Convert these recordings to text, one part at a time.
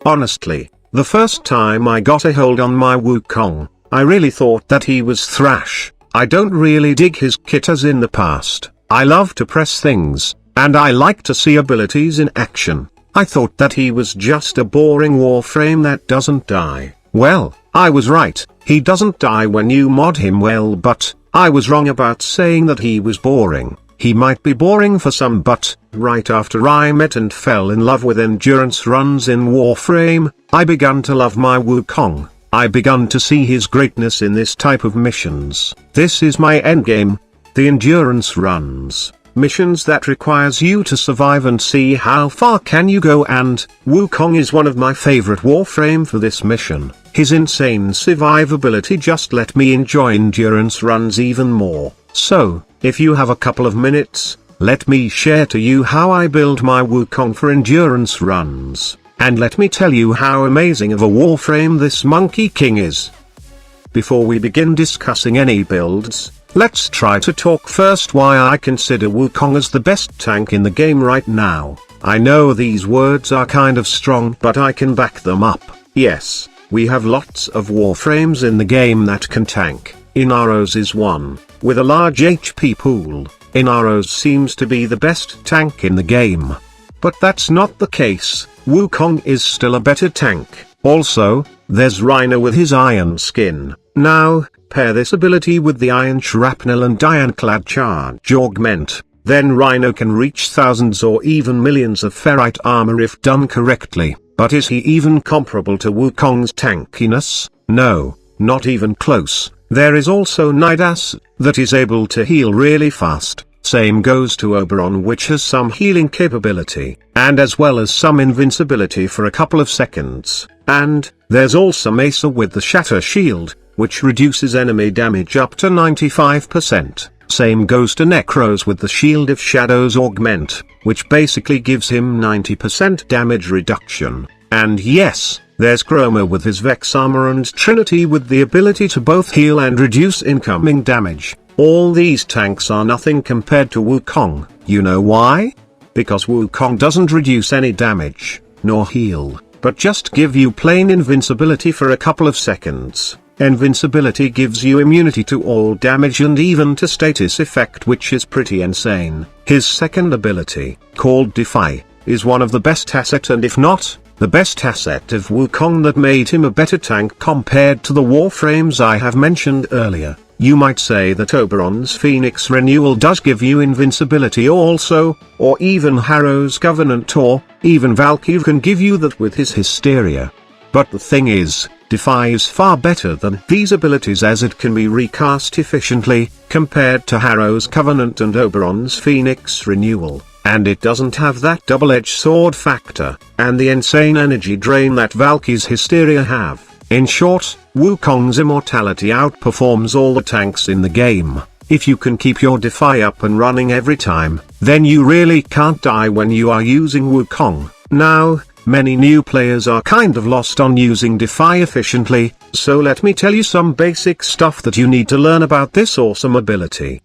Honestly, the first time I got a hold on my Wukong, I really thought that he was trash. I don't really dig his kit as in the past. I love to press things, and I like to see abilities in action. I thought that he was just a boring Warframe that doesn't die. Well, I was right, he doesn't die when you mod him well, but I was wrong about saying that he was boring. He might be boring for some, but right after I met and fell in love with endurance runs in Warframe, I began to love my Wukong. I began to see his greatness in this type of missions. This is my endgame. The endurance runs. Missions that requires you to survive and see how far can you go, and Wukong is one of my favorite Warframe for this mission. His insane survivability just let me enjoy endurance runs even more. So, if you have a couple of minutes, let me share to you how I build my Wukong for endurance runs, and let me tell you how amazing of a Warframe this Monkey King is. Before we begin discussing any builds, let's try to talk first why I consider Wukong as the best tank in the game right now. I know these words are kind of strong, but I can back them up. Yes, we have lots of Warframes in the game that can tank. Inaros is one, with a large HP pool. Inaros seems to be the best tank in the game. But that's not the case. Wukong is still a better tank. Also, there's Grineer with his iron skin. Now, pair this ability with the iron shrapnel and ironclad charge augment, then Grineer can reach thousands or even millions of ferrite armor if done correctly. But is he even comparable to Wukong's tankiness? No, not even close. There is also Nidas, that is able to heal really fast. Same goes to Oberon, which has some healing capability, and as well as some invincibility for a couple of seconds. And there's also Mesa with the Shatter Shield, which reduces enemy damage up to 95%. Same goes to Necros with the Shield of Shadows augment, which basically gives him 90% damage reduction. And yes, there's Chroma with his Vex armor and Trinity with the ability to both heal and reduce incoming damage. All these tanks are nothing compared to Wukong. You know why? Because Wukong doesn't reduce any damage, nor heal, but just give you plain invincibility for a couple of seconds. Invincibility gives you immunity to all damage and even to status effect, which is pretty insane. His second ability, called Defy, is one of the best asset, and if not, the best asset of Wukong that made him a better tank compared to the Warframes I have mentioned earlier. You might say that Oberon's Phoenix Renewal does give you invincibility also, or even Harrow's Covenant, or even Valkyrie can give you that with his Hysteria. But the thing is, Defy is far better than these abilities as it can be recast efficiently, compared to Harrow's Covenant and Oberon's Phoenix Renewal, and it doesn't have that double-edged sword factor, and the insane energy drain that Valkyrie's Hysteria have. In short, Wukong's Immortality outperforms all the tanks in the game. If you can keep your Defy up and running every time, then you really can't die when you are using Wukong. Now, many new players are kind of lost on using Defy efficiently, so let me tell you some basic stuff that you need to learn about this awesome ability.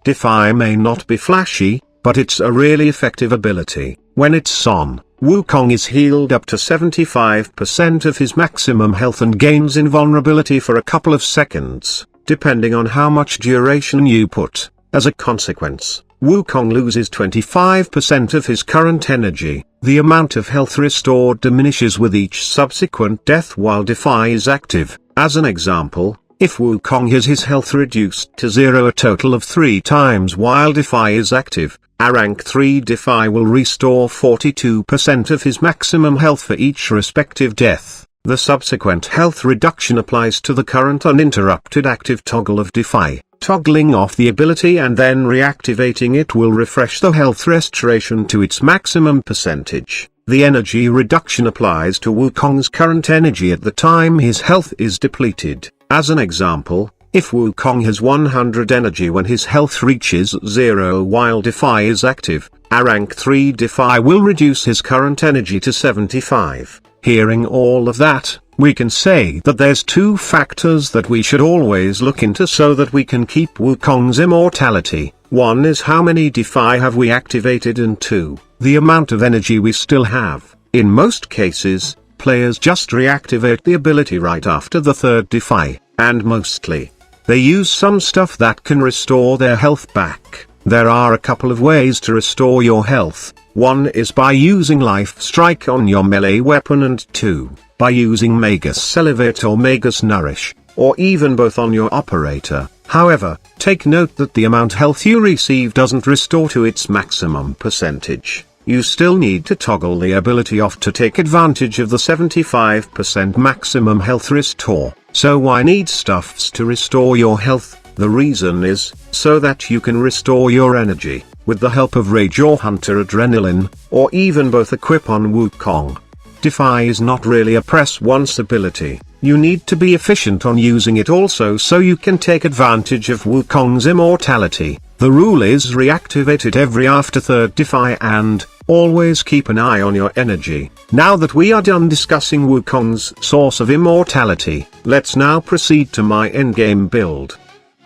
Defy may not be flashy, but it's a really effective ability. When it's on, Wukong is healed up to 75% of his maximum health and gains invulnerability for a couple of seconds, depending on how much duration you put. As a consequence, Wukong loses 25% of his current energy. The amount of health restored diminishes with each subsequent death while Defy is active. As an example, if Wukong has his health reduced to 0 a total of 3 times while Defy is active, a rank 3 Defy will restore 42% of his maximum health for each respective death. The subsequent health reduction applies to the current uninterrupted active toggle of Defy. Toggling off the ability and then reactivating it will refresh the health restoration to its maximum percentage. The energy reduction applies to Wukong's current energy at the time his health is depleted. As an example, if Wukong has 100 energy when his health reaches 0 while Defy is active, a rank 3 Defy will reduce his current energy to 75. Hearing all of that, we can say that there's 2 factors that we should always look into so that we can keep Wukong's immortality. One is how many Defy have we activated, and 2, the amount of energy we still have. In most cases, players just reactivate the ability right after the third Defy, and mostly, they use some stuff that can restore their health back. There are a couple of ways to restore your health. One is by using Life Strike on your melee weapon, and two, by using Magus Elevate or Magus Nourish, or even both on your operator. However, take note that the amount health you receive doesn't restore to its maximum percentage. You still need to toggle the ability off to take advantage of the 75% maximum health restore. So why need stuffs to restore your health? The reason is, so that you can restore your energy, with the help of Rage or Hunter Adrenaline, or even both equip on Wukong. Defy is not really a press once ability. You need to be efficient on using it also so you can take advantage of Wukong's Immortality. The rule is reactivate it every after third Defy and always keep an eye on your energy. Now that we are done discussing Wukong's source of Immortality, let's now proceed to my endgame build.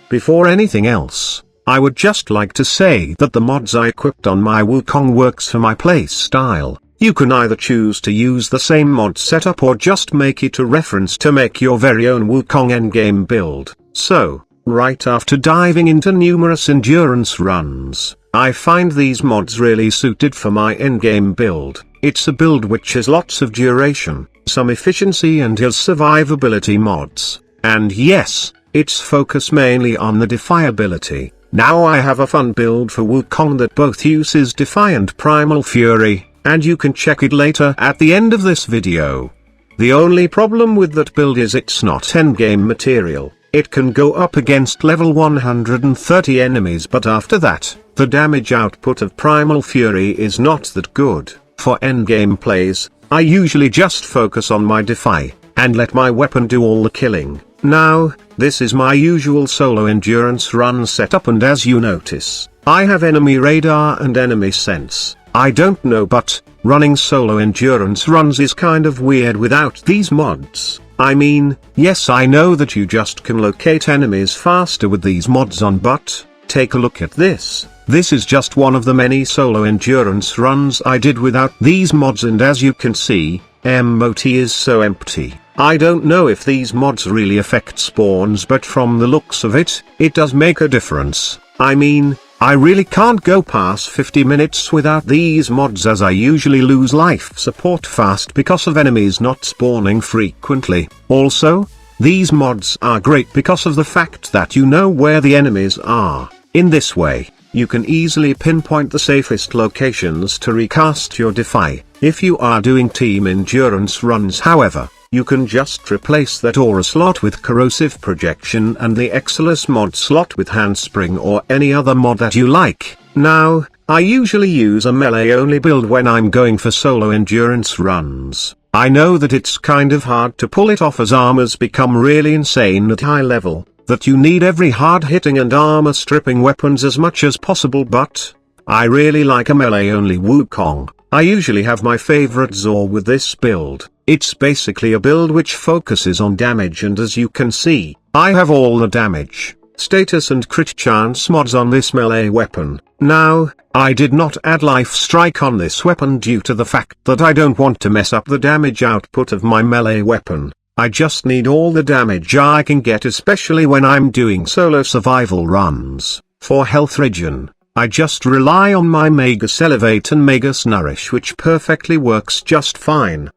Before anything else, I would just like to say that the mods I equipped on my Wukong works for my playstyle. You can either choose to use the same mod setup or just make it a reference to make your very own Wukong endgame build. So, right after diving into numerous endurance runs, I find these mods really suited for my endgame build. It's a build which has lots of duration, some efficiency and has survivability mods. And yes, its focus mainly on the Defy ability. Now I have a fun build for Wukong that both uses Defy and Primal Fury, and you can check it later at the end of this video. The only problem with that build is it's not endgame material. It can go up against level 130 enemies, but after that, the damage output of Primal Fury is not that good. For endgame plays, I usually just focus on my Defy, and let my weapon do all the killing. Now, this is my usual solo endurance run setup, and as you notice, I have enemy radar and enemy sense. I don't know, but running solo endurance runs is kind of weird without these mods. I mean, yes, I know that you just can locate enemies faster with these mods on, but take a look at this. This is just one of the many solo endurance runs I did without these mods, and as you can see, MOT is so empty. I don't know if these mods really affect spawns, but from the looks of it, it does make a difference. I mean, I really can't go past 50 minutes without these mods, as I usually lose life support fast because of enemies not spawning frequently. Also, these mods are great because of the fact that you know where the enemies are. In this way, you can easily pinpoint the safest locations to recast your Defy. If you are doing team endurance runs, however, you can just replace that aura slot with corrosive projection and the Exilus mod slot with handspring or any other mod that you like. Now, I usually use a melee only build when I'm going for solo endurance runs. I know that it's kind of hard to pull it off as armors become really insane at high level, that you need every hard hitting and armor stripping weapons as much as possible, but I really like a melee only Wukong. I usually have my favorite Zor with this build. It's basically a build which focuses on damage, and as you can see, I have all the damage, status and crit chance mods on this melee weapon. Now, I did not add Life Strike on this weapon due to the fact that I don't want to mess up the damage output of my melee weapon. I just need all the damage I can get, especially when I'm doing solo survival runs. For health regen, I just rely on my Magus Elevate and Magus Nourish, which perfectly works just fine.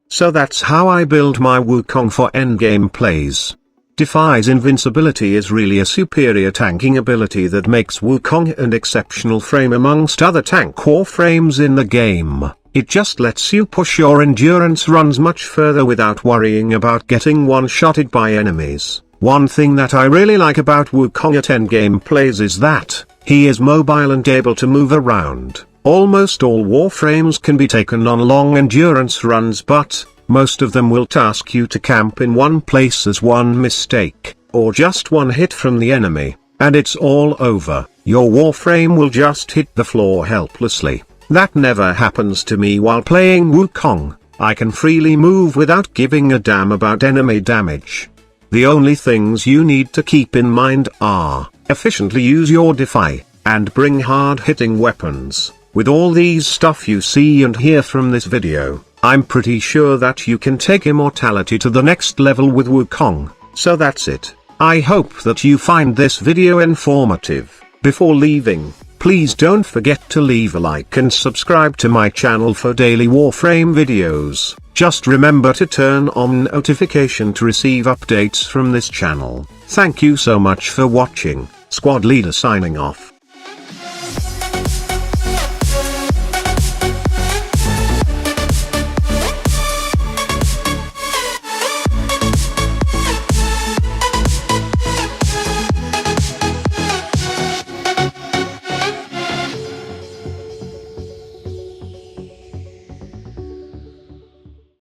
So that's how I build my Wukong for endgame plays. Defy's invincibility is really a superior tanking ability that makes Wukong an exceptional frame amongst other tank Warframes in the game. It just lets you push your endurance runs much further without worrying about getting one-shotted by enemies. One thing that I really like about Wukong at endgame plays is that he is mobile and able to move around. Almost all Warframes can be taken on long endurance runs, but most of them will task you to camp in one place as one mistake, or just one hit from the enemy, and it's all over. Your Warframe will just hit the floor helplessly. That never happens to me while playing Wukong. I can freely move without giving a damn about enemy damage. The only things you need to keep in mind are, efficiently use your Defy, and bring hard-hitting weapons. With all these stuff you see and hear from this video, I'm pretty sure that you can take Immortality to the next level with Wukong. So that's it. I hope that you find this video informative. Before leaving, please don't forget to leave a like and subscribe to my channel for daily Warframe videos. Just remember to turn on notification to receive updates from this channel. Thank you so much for watching. Squad Leader signing off.